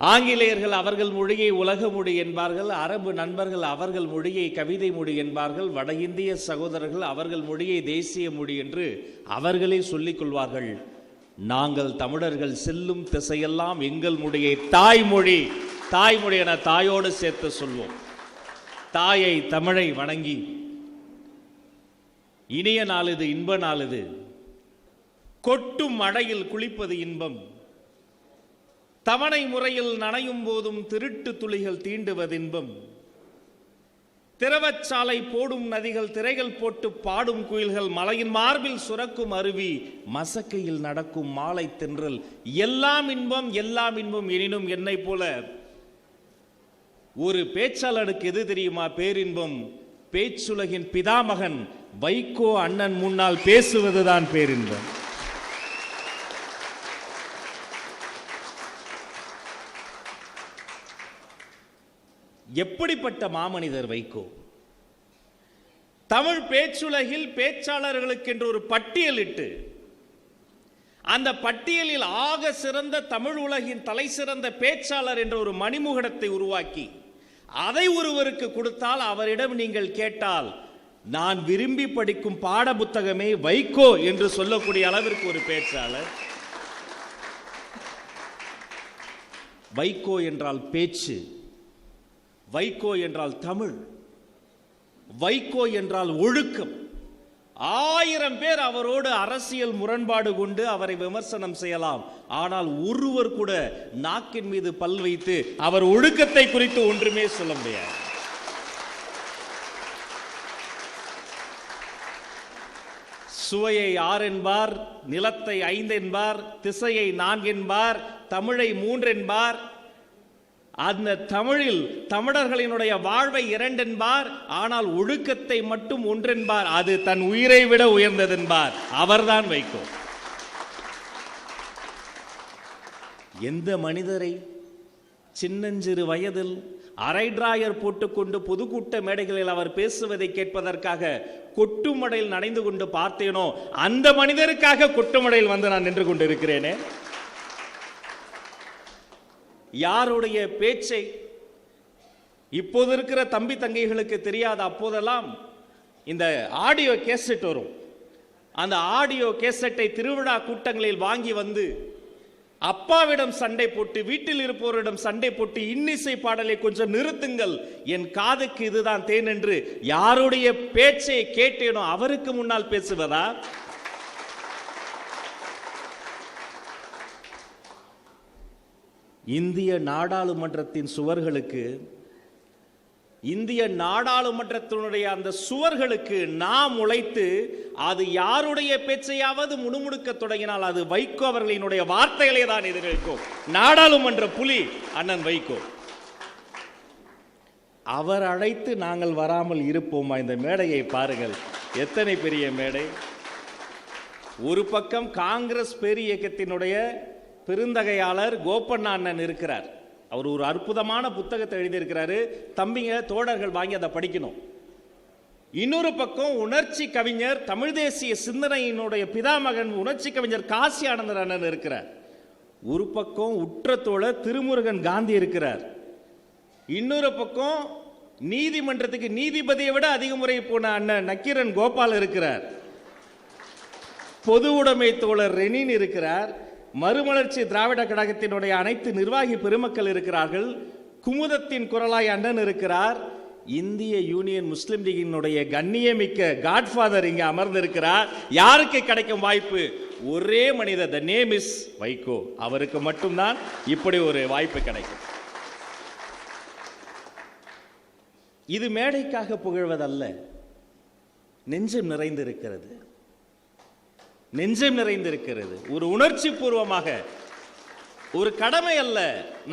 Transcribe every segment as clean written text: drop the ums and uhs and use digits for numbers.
ஆங்கிலேயர்கள் அவர்கள் மொழியை உலக மொழி என்பார்கள், அரபு நண்பர்கள் அவர்கள் மொழியை கவிதை மொழி என்பார்கள், வட இந்திய சகோதரர்கள் அவர்கள் மொழியை தேசிய மொழி என்று அவர்களே சொல்லிக் கொள்வார்கள். நாங்கள் தமிழர்கள் செல்லும் திசையெல்லாம் எங்கள் மொழியை தாய்மொழி தாய்மொழி என தாயோடு சேர்த்து சொல்வோம். தாயை தமிழை வணங்கி இனிய நாள் இது, இன்ப நாள் இது. கொட்டும் மழையில் குளிப்பது இன்பம், தவணை முறையில் நனையும் போதும் திருட்டு துளிகள் தீண்டுவது இன்பம். திரவச்சாலை போடும் நதிகள், திரைகள் போட்டு பாடும் குயில்கள், மலையின் மார்பில் சுரக்கும் அருவி, மசக்கையில் நடக்கும் மாலை தென்றல், எல்லாம் இன்பம் எல்லாம் இன்பம். எனினும் என்னை போல ஒரு பேச்சாளருக்கு எது தெரியுமா பேரின்பம்? பேச்சுலகின் பிதாமகன் வைகோ அண்ணன் முன்னால் பேசுவதுதான் பேரின்பம். எப்படிப்பட்ட மாமனிதர் வைகோ! தமிழ் பேச்சுலகில் பேச்சாளர்களுக்கு என்று ஒரு பட்டியலிட்டு அந்த பட்டியலில் ஆக சிறந்த தமிழ் உலகின் தலை சிறந்த பேச்சாளர் என்ற ஒரு மணிமுகடத்தை உருவாக்கி அதை ஒருவருக்கு கொடுத்தால் அவரிடம் நீங்கள் கேட்டால் நான் விரும்பி படிக்கும் பாட புத்தகமே வைகோ என்று சொல்லக்கூடிய அளவிற்கு ஒரு பேச்சாளர். வைகோ என்றால் பேச்சு, வைகோ என்றால் தமிழ், வைகோ என்றால் ஒழுக்கம். 1000 பேர் அவரோடு அரசியல் முரண்பாடு கொண்டு அவரை விமர்சனம் செய்யலாம். ஆனால் ஒருவர் கூட நாக்கின் மீது பல் வைத்து அவர் ஒழுக்கத்தை குறித்து ஒன்றுமே சொல்ல முடியாது. சுவையை 6 என்பார், நிலத்தை 5 என்பார், திசையை 4 என்பார், தமிழை 3 என்பார். அந்த தமிழில் தமிழர்களினுடைய வாழ்வை 2 என்பார், ஆனால் ஒழுக்கத்தை மட்டும் 1 என்பார். அது தன் உயிரை விட உயர்ந்தது என்பார். அவர்தான் வைகோ. எந்த மனிதரை சின்னஞ்சிறு வயதில் அரை டிராயர் போட்டுக்கொண்டு பொதுக்கூட்ட மேடைகளில் அவர் பேசுவதை கேட்பதற்காக கொட்டுமடையில் நனைந்து கொண்டு பார்த்தேனோ அந்த மனிதருக்காக கொட்டுமடையில் வந்து நான் நின்று கொண்டு இருக்கிறேனே. யாருடைய பேச்சை இப்போது இருக்கிற தம்பி தங்கைகளுக்கு தெரியாது. அப்போதெல்லாம் இந்த ஆடியோ கேசட் வரும். அந்த ஆடியோ கேசட்டை திருவிழா கூட்டங்களில் வாங்கி வந்து அப்பாவிடம் சண்டை போட்டு, வீட்டில் இருப்பவரிடம் சண்டை போட்டு, இன்னிசை பாடலை கொஞ்சம் நிறுத்துங்கள், என் காதுக்கு இதுதான் தேன் என்று யாருடைய பேச்சை கேட்டேனோ அவருக்கு முன்னால் பேசுவதா? இந்திய நாடாளுமன்றத்தின் சுவர்களுக்கு, இந்திய நாடாளுமன்றத்தினுடைய அந்த சுவர்களுக்கு நாம் உழைத்து அது யாருடைய பேச்சையாவது முணுமுணுக்க தொடங்கினால் அது வைகோ அவர்களினுடைய வார்த்தைகளை தான் எதிர்க்கும். நாடாளுமன்ற புலி அண்ணன் வைகோ. அவர் அழைத்து நாங்கள் வராமல் இருப்போமா? இந்த மேடையை பாருங்கள், எத்தனை பெரிய மேடை. ஒரு பக்கம் காங்கிரஸ் பேர் இயக்கத்தினுடைய பெருந்தகையாளர் கோப்பண்ணா அண்ணன் இருக்கிறார். அவர் ஒரு அற்புதமான புத்தகத்தை எழுதியிருக்கிறாரு. தம்பிங்க தோழர்கள் வாங்கி அதை படிக்கணும். இன்னொரு பக்கம் உணர்ச்சி கவிஞர், தமிழ் தேசிய சிந்தனையினுடைய பிதாமகன் உணர்ச்சி கவிஞர் காசி ஆனந்தர் அண்ணன் இருக்கிறார். ஒரு பக்கம் உற்ற தோழர் திருமுருகன் காந்தி இருக்கிறார். இன்னொரு பக்கம் நீதிமன்றத்துக்கு நீதிபதியை விட அதிக முறை போன அண்ணன் நக்கீரன் கோபால் இருக்கிறார். பொது உடைமை தோழர் ரெனின் இருக்கிறார். மறுமலர்ச்சி திராவிட கழகத்தினுடைய அனைத்து நிர்வாகி பெருமக்கள் இருக்கிறார்கள். குமுதத்தின் குரலாய் அண்ணன் இருக்கிறார். இந்திய யூனியன் முஸ்லிம் லீகினுடைய கண்ணியமிக்க காட்ஃபாதர் இங்கே அமர்ந்திருக்கிறார். யாருக்கு கிடைக்கும் வாய்ப்பு? ஒரே மனிதர், த நேம் இஸ் வைகோ. அவருக்கு மட்டும்தான் இப்படி ஒரு வாய்ப்பு கிடைக்கும். இது மேடைக்காக புகழ்வதல்ல, நெஞ்சம் நிறைந்திருக்கிறது, நெஞ்சம் நிறைந்திருக்கிறது. ஒரு உணர்ச்சி பூர்வமாக, ஒரு கடமை அல்ல,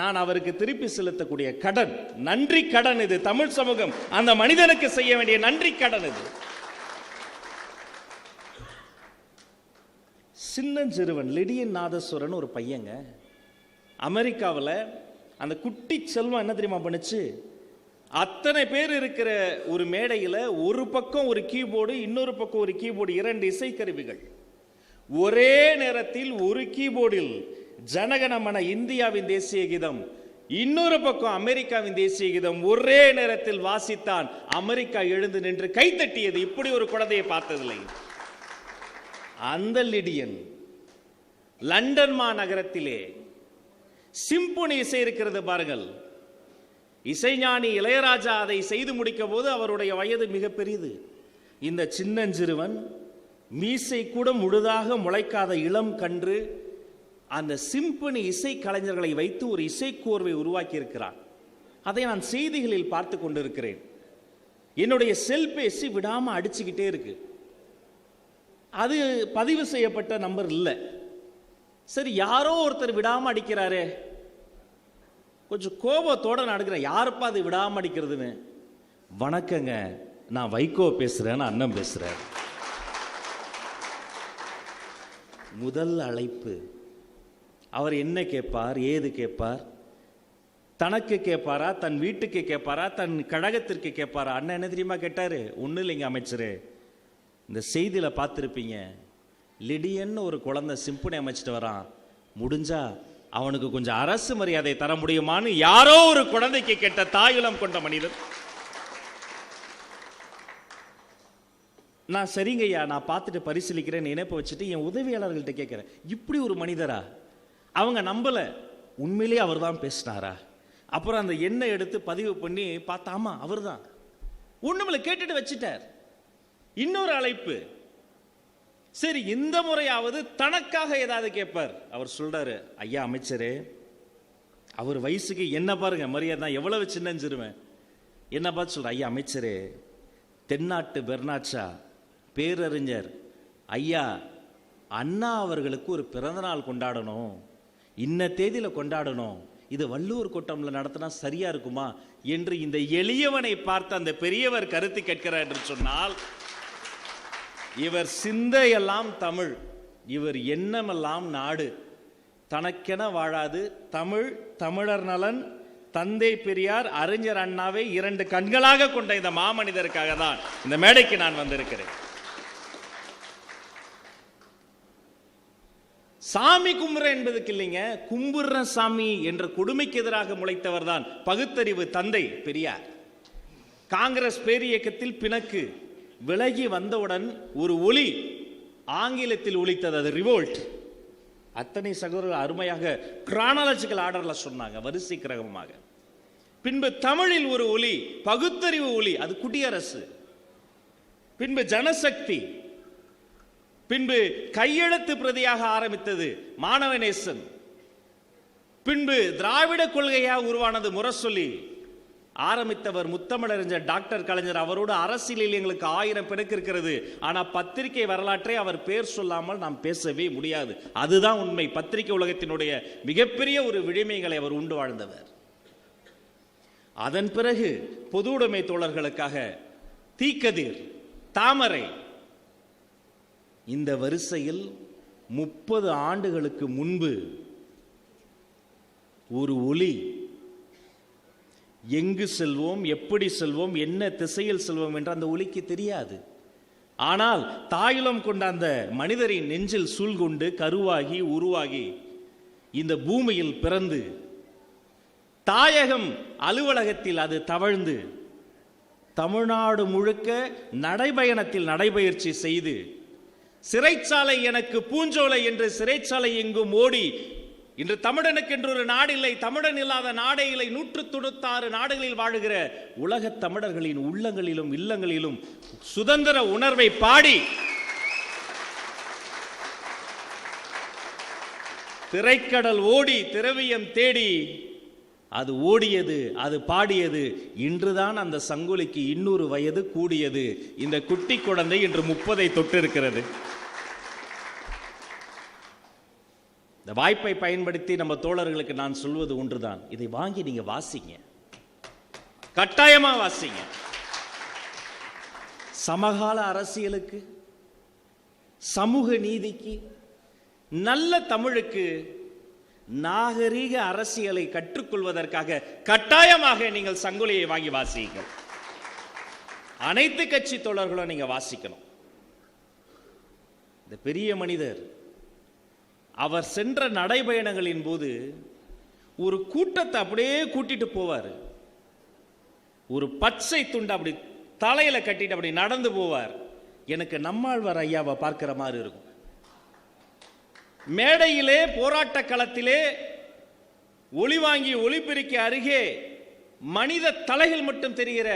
நான் அவருக்கு திருப்பி செலுத்தக்கூடிய கடன், நன்றி கடன். இது தமிழ் சமூகம் அந்த மனிதனுக்கு செய்ய வேண்டிய நன்றி கடன். இது சின்னஞ்சிறுவன் லிடியன் நாதஸ்வரன் ஒரு பையங்க, அமெரிக்காவில். அந்த குட்டி செல்வம் என்ன தெரியுமா பண்ணுச்சு? அத்தனை பேர் இருக்கிற ஒரு மேடையில் ஒரு பக்கம் ஒரு கீபோர்டு, இன்னொரு பக்கம் ஒரு கீபோர்டு, 2 இசைக்கருவிகள். ஒரே நேரத்தில் ஒரு கீபோர்டில் ஜனகணமன இந்தியாவின் தேசிய கீதம், இன்னொரு பக்கம் அமெரிக்காவின் தேசிய கீதம் ஒரே நேரத்தில் வாசித்தான். அமெரிக்கா எழுந்து நின்று கைத்தட்டியது. இப்படி ஒரு குழந்தையை பார்த்ததில்லை. அந்த லிடியன் லண்டன் மாநகரத்திலே சிம்பொனி இசை இருக்கிறது பாருங்கள். இசைஞானி இளையராஜா அதை செய்து முடிக்க போது அவருடைய வயது மிக பெரியது. இந்த சின்னஞ்சிறுவன், மீசை கூட முழுதாக முளைக்காத இளம் கன்று, அந்த சிம்பொனி இசை கலைஞர்களை வைத்து ஒரு இசைக்கோர்வை உருவாக்கி இருக்கிறான். அதை நான் செய்திகளில் பார்த்து கொண்டிருக்கிறேன். என்னுடைய செல்பேசி விடாம அடிச்சுக்கிட்டே இருக்கு. அது பதிவு செய்யப்பட்ட நம்பர் இல்லை. சரி, யாரோ ஒருத்தர் விடாம அடிக்கிறாரே, கொஞ்சம் கோபத்தோட நடக்கிறேன். யாருப்பா அது விடாம அடிக்கிறதுன்னு. வணக்கங்க, நான் வைகோ பேசுறேன், அண்ணன் பேசுறேன். முதல் அழைப்பு. அவர் என்ன கேட்பார், ஏது கேட்பார்? தனக்கு கேட்பாரா, தன் வீட்டுக்கு கேட்பாரா, தன் கழகத்திற்கு கேட்பாரா? அண்ணன் என்ன தெரியுமா கேட்டாரு? ஒன்றும் இல்லைங்க அமைச்சரே, இந்த செய்தியில் பார்த்துருப்பீங்க, லிடியன்னு ஒரு குழந்தை சிம்பனி அமைச்சிட்டு வரான், முடிஞ்சா அவனுக்கு கொஞ்சம் அரசு மரியாதை தர முடியுமான்னு யாரோ ஒரு குழந்தைக்கு கேட்ட தாயுளம் கொண்ட மனிதர். நான் சரிங்கய்யா, நான் பார்த்துட்டு பரிசீலிக்கிறேன் நினைப்ப வச்சுட்டு என் உதவியாளர்கள்ட்ட கேட்கிறேன், இப்படி ஒரு மனிதரா? அவங்க நம்பல, உண்மையிலேயே அவர் தான் பேசினாரா? அப்புறம் அந்த எண்ணெய் எடுத்து பதிவு பண்ணி பார்த்தாமா அவர் தான். ஒண்ணுமில்ல, கேட்டுட்டு வச்சுட்டார். இன்னொரு அழைப்பு. சரி, இந்த முறையாவது தனக்காக ஏதாவது கேட்பார். அவர் சொல்றாரு, ஐயா அமைச்சரே, அவர் வயசுக்கு என்ன பாருங்க மரியாதை, எவ்வளவு சின்னஞ்சிருவேன். என்ன பார்த்து சொல்ற, ஐயா அமைச்சரே, தென்னாட்டு பெர்னாட்சா பேரறிஞர் ஐயா அண்ணா அவர்களுக்கு ஒரு பிறந்த நாள் கொண்டாடணும், இன்ன தேதியில கொண்டாடணும், இது வள்ளுவர் கூட்டம்ல நடத்தினா சரியா இருக்குமா என்று இந்த எளியவனை பார்த்து அந்த பெரியவர் கருத்து கேட்கிறார் என்று சொன்னால், இவர் சிந்தையெல்லாம் தமிழ், இவர் எண்ணமெல்லாம் நாடு. தனக்கென வாழாது தமிழ், தமிழர் நலன், தந்தை பெரியார், அறிஞர் அண்ணாவை இரண்டு கண்களாக கொண்ட இந்த மாமனிதருக்காக தான் இந்த மேடைக்கு நான் வந்திருக்கிறேன். சாமி கும்புற என்பதுக்கு இல்லைங்க, கும்புற சாமி என்ற கொடுமைக்கு எதிராக முளைத்தவர் தான் பகுத்தறிவு தந்தை பெரியார். காங்கிரஸ் பேரியக்கத்தில் பிணக்கு விலகி வந்தவுடன் ஒரு ஒலி ஆங்கிலத்தில் ஒலித்தது, அது ரிவோல்ட். அத்தனை சகோதரர்கள் அருமையாக கிரானாலஜிக்கல் ஆர்டர்ல சொன்னாங்க, வரிசை கிரகமாக. பின்பு தமிழில் ஒரு ஒலி, பகுத்தறிவு ஒலி, அது குடியரசு. பின்பு ஜனசக்தி. பின்பு கையெழுத்து பிரதியாக ஆரம்பித்தது மாணவநேசன். பின்பு திராவிட கொள்கையாக உருவானது முரசொலி. ஆரம்பித்தவர் முத்தமிழறிஞர் டாக்டர் கலைஞர். அவரோடு அரசியலில் எங்களுக்கு 1000 பிணக்கு இருக்கிறது. ஆனால் பத்திரிகை வரலாற்றை அவர் பேர் சொல்லாமல் நாம் பேசவே முடியாது. அதுதான் உண்மை. பத்திரிகை உலகத்தினுடைய மிகப்பெரிய ஒரு விழிமைகளை அவர் உண்டு வாழ்ந்தவர். அதன் பிறகு பொது உடைமை தோழர்களுக்காக தீக்கதிர், தாமரை. இந்த வரிசையில் 30 ஆண்டுகளுக்கு முன்பு ஒரு ஒலி, எங்கு செல்வோம், எப்படி செல்வோம், என்ன திசையில் செல்வோம் என்று அந்த ஒலிக்கு தெரியாது. ஆனால் தாயுளம் கொண்ட அந்த மனிதரின் நெஞ்சில் சூழ்கொண்டு கருவாகி உருவாகி இந்த பூமியில் பிறந்து தாயகம் அலுவலகத்தில் அது தவழ்ந்து தமிழ்நாடு முழுக்க நடைபயணத்தில் நடைபயிற்சி செய்து சிறைச்சாலை எனக்கு பூஞ்சோலை என்று சிறைச்சாலை எங்கும் ஓடி இன்று தமிழனுக்கு என்று ஒரு நாடு இல்லை, தமிழன் இல்லாத நாடே இல்லை, 196 நாடுகளில் வாழுகிற உலக தமிழர்களின் உள்ளங்களிலும் இல்லங்களிலும் சுதந்திர உணர்வை பாடி திரைக்கடல் ஓடி திரவியம் தேடி அது ஓடியது, அது பாடியது. இன்றுதான் அந்த சங்கொலிக்கு 200 வயது கூடியது. இந்த குட்டி குழந்தை இன்று 30ஐ தொட்டு இருக்கிறது. இந்த வாய்ப்பை பயன்படுத்தி நம்ம தோழர்களுக்கு நான் சொல்வது ஒன்றுதான், இதை வாங்கி நீங்க வாசிங்க, கட்டாயமா வாசிங்க. சமகால அரசியலுக்கு, சமூக நீதிக்கு, நல்ல தமிழுக்கு, நாகரீக அரசியலை கற்றுக்கொள்வதற்காக கட்டாயமாக நீங்கள் சங்கொலியை வாங்கி வாசியுங்கள். அனைத்து கட்சி தோழர்களும் நீங்க வாசிக்கணும். இந்த பெரிய மனிதர் அவர் சென்ற நடைபயணங்களின் போது ஒரு கூட்டத்தை அப்படியே கூட்டிட்டு போவார். ஒரு பச்சை துண்டு அப்படி தலையில கட்டிட்டு அப்படி நடந்து போவார். எனக்கு நம்மாழ்வார் ஐயாவை பார்க்கிற மாதிரி இருக்கும். மேடையிலே போராட்ட களத்திலே ஒளிவாங்கி ஒளிபெருக்கி அருகே மனித தலைகள் மட்டும் தெரிகிற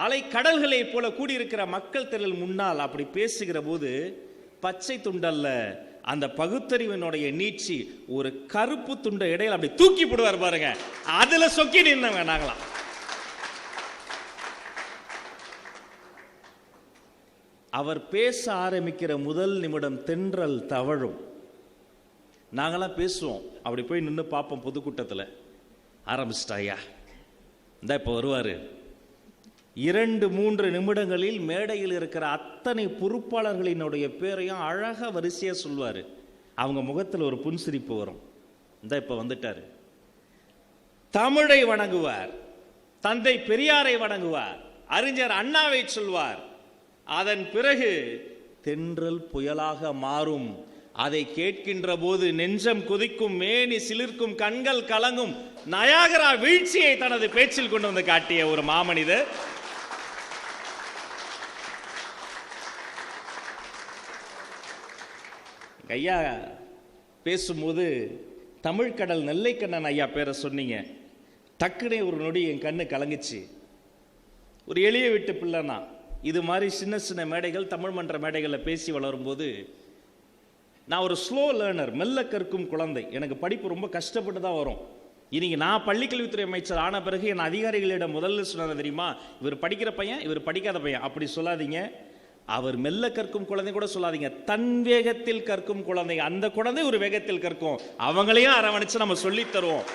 அலை கடல்களை போல கூடியிருக்கிற மக்கள் திரள் முன்னால் அப்படி பேசுகிற போது பச்சை துண்டல்ல, அந்த பகுத்தறிவினுடைய நீட்சி ஒரு கருப்பு துண்டை இடையில அப்படி தூக்கி போடுவார் பாருங்க. அதுல சொக்கி நின்னவங்க நாங்களாம். அவர் பேச ஆரம்பிக்கிற முதல் நிமிடம் தென்றல் தவழும். நாங்களாம் பேசுவோம், அப்படி போய் நின்று பார்ப்போம். பொதுக்கூட்டத்தில் ஆரம்பிச்சிட்டாயா, இந்த இப்போ வருவார். 2-3 நிமிடங்களில் மேடையில் இருக்கிற அத்தனை பொறுப்பாளர்களினுடைய பேரையும் அழகாக வரிசையாக சொல்வார். அவங்க முகத்தில் ஒரு புன்சிரிப்பு வரும். இந்த இப்போ வந்துட்டார். தமிழை வணங்குவார், தந்தை பெரியாரை வணங்குவார், அறிஞர் அண்ணாவை சொல்வார். அதன் பிறகு தென்றல் புயலாக மாறும். அதை கேட்கின்ற போது நெஞ்சம் குதிக்கும், மேனி சிலிர்க்கும், கண்கள் கலங்கும். நயாகரா வீழ்ச்சியை தனது பேச்சில் கொண்டு வந்து காட்டிய ஒரு மாமனிதர். ஐயா பேசும்போது தமிழ்கடல் நெல்லைக்கண்ணன் ஐயா பேரை சொன்னீங்க. டக்குனே ஒரு நொடி என் கண்ணு கலங்குச்சு. ஒரு எளிய வீட்டு பிள்ளைனா இது மாதிரி சின்ன சின்ன மேடைகள், தமிழ் மன்ற மேடைகளில் பேசி வளரும்போது நான் ஒரு ஸ்லோ லேர்னர், மெல்ல கற்கும் குழந்தை. எனக்கு படிப்பு ரொம்ப கஷ்டப்பட்டு தான் வரும். இன்னைக்கு நான் பள்ளிக்கல்வித்துறை அமைச்சர் ஆன பிறகு என் அதிகாரிகளிடம் முதல்ல சொன்னது தெரியுமா, இவர் படிக்கிற பையன், இவர் படிக்காத பையன் அப்படி சொல்லாதீங்க. அவர் மெல்ல கற்கும் குழந்தை கூட சொல்லாதீங்க, தன் வேகத்தில் கற்கும் குழந்தை. அந்த குழந்தை ஒரு வேகத்தில் கற்கும், அவங்களையும் அரவணைச்சு நம்ம சொல்லி தருவோம்.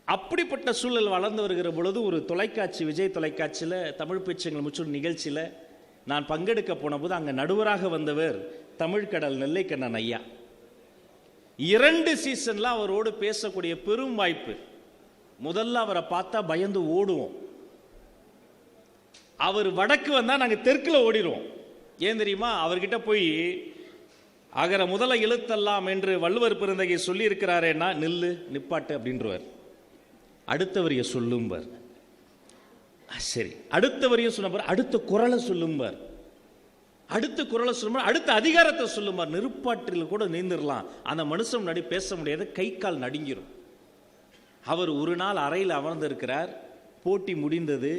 அப்படிப்பட்ட சூழல் வளர்ந்து வருகிற பொழுது ஒரு தொலைக்காட்சி, விஜய் தொலைக்காட்சியில் தமிழ் பேச்சுங்கள் முற்றும் நிகழ்ச்சியில் நான் பங்கெடுக்க போன போது அங்கே நடுவராக வந்தவர் தமிழ்கடல் நெல்லைக்கண்ணன் ஐயா. 2 சீசன்ல அவரோடு பேசக்கூடிய பெரும் வாய்ப்பு. முதல்ல அவரை பார்த்தா பயந்து ஓடுவோம். அவர் வடக்கு வந்தா நாங்க தெற்குல ஓடிடுவோம். ஏன் தெரியுமா, அவர்கிட்ட போய் அகர முதல எழுத்தெல்லாம் என்று வள்ளுவர் பெருந்தகை சொல்லி இருக்கிறாரேன்னா நில்லு நிப்பாட்டு அப்படின்றவர். அடுத்தவரைய சொல்லும்பார். சரி, அடுத்தவரையும் சொன்ன அடுத்த குரலை சொல்லும்பார். அடுத்த குரலை சொல்லும்போது அடுத்த அதிகாரத்தை சொல்லும்பார். நெருப்பாற்றில் கூட நீந்திரலாம், அந்த மனுஷன் முன்னாடி பேச முடியாது, கை கால் நடுங்கிரும். அவர் ஒரு நாள் அறையில் அமர்ந்து இருக்கிறார். போட்டி முடிந்தது.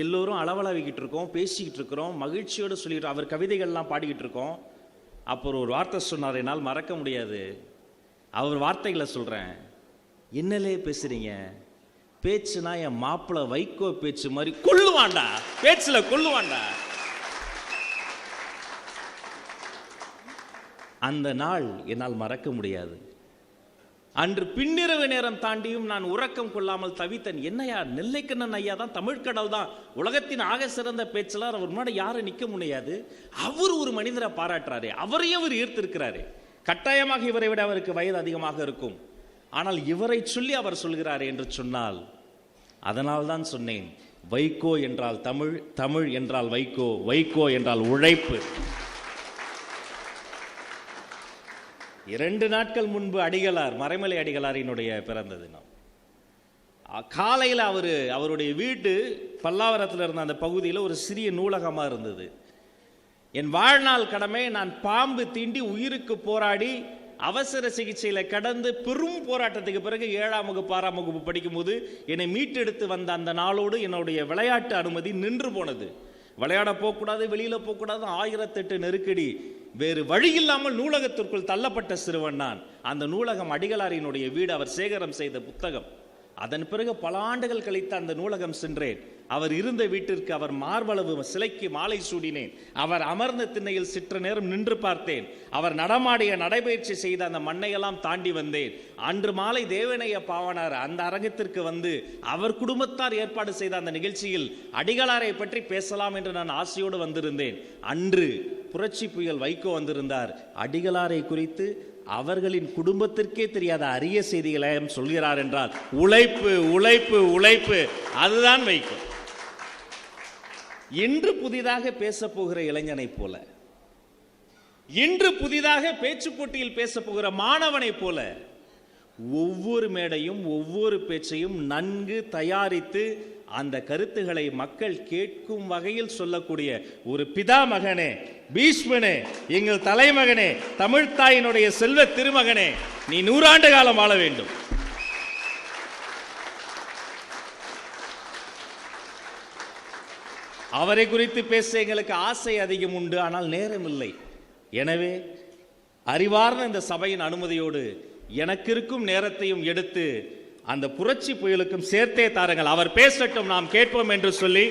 எல்லோரும் அளவளவிக்கிட்டு இருக்கோம், பேசிக்கிட்டு இருக்கிறோம், மகிழ்ச்சியோடு சொல்லிட்டு அவர் கவிதைகள்லாம் பாடிக்கிட்டு இருக்கோம். அப்புறம் ஒரு வார்த்தை சொன்னார், என்னால் மறக்க முடியாது. அவர் வார்த்தைகளை சொல்கிறேன். என்னலே பேசுறீங்க, பேச்சுனா என் மாப்பிள்ளை வைகோ பேச்சு மாதிரி கொல்லுவாண்டா, பேச்சுல கொல்லுவாண்டா. அந்த நாள் என்னால் மறக்க முடியாது. அன்று பின்னிரவு நேரம் தாண்டியும் நான் உறக்கம் கொள்ளாமல் தவித்தன். என்னையா, நெல்லைக்கண்ணன் ஐயா தான், தமிழ்கடல் தான், உலகத்தின் ஆக சிறந்த பேச்சலார், அவர் முன்னாடி யாரும் நிற்க முடியாது. அவர் ஒரு மனிதரை பாராட்டுறாரு, அவரையும் அவர் ஈர்த்திருக்கிறாரு. கட்டாயமாக இவரை விட அவருக்கு வயது அதிகமாக இருக்கும். ஆனால் இவரை சொல்லி அவர் சொல்கிறார் என்று சொன்னால், அதனால் தான் சொன்னேன், வைகோ என்றால் தமிழ், தமிழ் என்றால் வைகோ, வைகோ என்றால் உழைப்பு. 2 நாட்கள் முன்பு அடிகளார், மறைமலை அடிகளாரினுடைய பிறந்த தினம். காலையில் அவருடைய வீட்டு பல்லாவரத்தில் இருந்த அந்த பகுதியில் ஒரு சிறிய நூலகமாக இருந்தது. என் வாழ்நாள் கடமை, நான் பாம்பு தீண்டி உயிருக்கு போராடி அவசர சிகிச்சையில் கடந்து பெரும் போராட்டத்துக்கு பிறகு 7ஆம் வகுப்பு 6ஆம் வகுப்பு படிக்கும்போது என்னை மீட்டெடுத்து வந்த அந்த நாளோடு என்னுடைய விளையாட்டு அனுமதி நின்று போனது. விளையாட போகக்கூடாது, வெளியில் போகக்கூடாது, 1008 நெருக்கடி. வேறு வழி இல்லாமல் நூலகத்திற்குள் தள்ளப்பட்ட சிறுவன் நான். அந்த நூலகம் அடிகளாரினுடைய வீடு, அவர் சேகரம் செய்த புத்தகம். அதன் பிறகு பல ஆண்டுகள் கழித்து அந்த நூலகம் சென்றேன். அவர் இருந்த வீட்டிற்கு, அவர் மார்பளவு சிலைக்கு மாலை சூடினேன். அவர் அமர்ந்த திண்ணையில் சிற்ற நேரம் நின்று பார்த்தேன். அவர் நடமாடிய நடைபயிற்சி செய்த அந்த மண்ணையெல்லாம் தாண்டி வந்தேன். அன்று மாலை தேவனைய பாவனார் அந்த அரங்கத்திற்கு வந்து அவர் குடும்பத்தார் ஏற்பாடு செய்த அந்த நிகழ்ச்சியில் அடிகளாரை பற்றி பேசலாம் என்று நான் ஆசையோடு வந்திருந்தேன். அன்று புரட்சி புயல் வைகோ வந்திருந்தார். அடிகளாரை குறித்து அவர்களின் குடும்பத்திற்கே தெரியாத அரிய செய்திகளையும் சொல்கிறார் என்றால் உழைப்பு, உழைப்பு, உழைப்பு, அதுதான் வைகோ. இன்று புதிதாக பேச போகிற இளைஞனை போல, இன்று புதிதாக பேச்சு போட்டியில் பேச போகிற மாணவனை போல ஒவ்வொரு மேடையும் ஒவ்வொரு பேச்சையும் நன்கு தயாரித்து அந்த கருத்துக்களை மக்கள் கேட்கும் வகையில் சொல்லக்கூடிய ஒரு பிதாமகனே, பீஷ்மனே, எங்கள் தலைமகனே, தமிழ்த்தாயினுடைய செல்வ திருமகனே, நீ 100 ஆண்டு காலம் வாழ வேண்டும். அவரை குறித்து பேச எங்களுக்கு ஆசை அதிகம் உண்டு, ஆனால் நேரம் இல்லை. எனவே அறிவார்ந்த இந்த சபையின் அனுமதியோடு எனக்கு இருக்கும் நேரத்தையும் எடுத்து அந்த புரட்சி புயலுக்கும் சேர்த்தே தாருங்கள். அவர் பேசட்டும், நாம் கேட்போம் என்று சொல்லி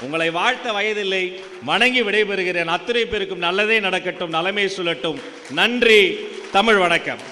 உங்களை வாழ்த்த வயதில்லை, வணங்கி விடைபெறுகிறேன். அத்தனை பேருக்கும் நல்லதே நடக்கட்டும், நலமே சொல்லட்டும். நன்றி. தமிழ் வணக்கம்.